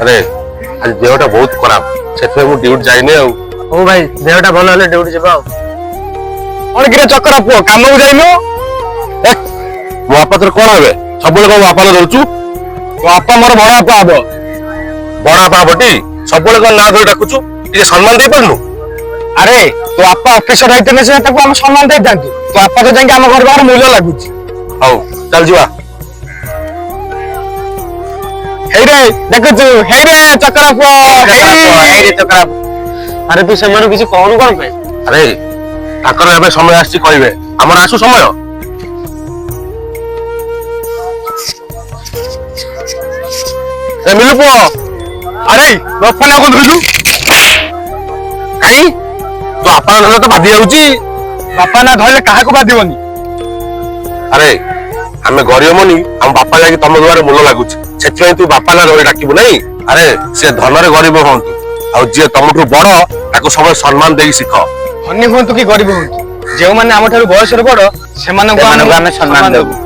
अरे आज देहटा बहुत खराब से मु ड्यूटी जाइने आ हो भाई देहटा भल हेले ड्यूटी जीवा कौन कि चक्कर पुओ काम को जाइनो मो बापा तोर कौन हे सब को बापा न धरचु तो बापा मोर बड़ा बापा हबो बड़ा बापा बटी सब को ना धरि डाकुचु ये सम्मान दे परनु अरे तो बापा ऑफिसर रहते से ताको हम सम्मान दे दांतु तो बापा तो जाके हम घर बाहर मूल्य लागुची हौ चल जीवा हे रे देखछु हे रे चक्कर पुओ हे रे चक्कर अरे तू सेमानु किछ कहनु कोन पे अरे ताकर एबे समय आसी कहबे हमर आसु समय ए मिलु पुओ अरे बापा ना को धइलु काई तो आपा ना तो बादी जाउची बापा ना धइले काहा को बादिबनी अरे हमें गरीब मनी हम बापा जाके तम दुआरे मूल लागुच सेति तू बापा ना रही डाकिबु नहीं अरे से धन रे गरीब होंतु आ जे तमठु बड़ ताको सब सम्मान देई सिख धनी हुंतु कि गरीब हुंतु जे माने हम ठारू बयस रे बड़ से माने को हम सम्मान देबु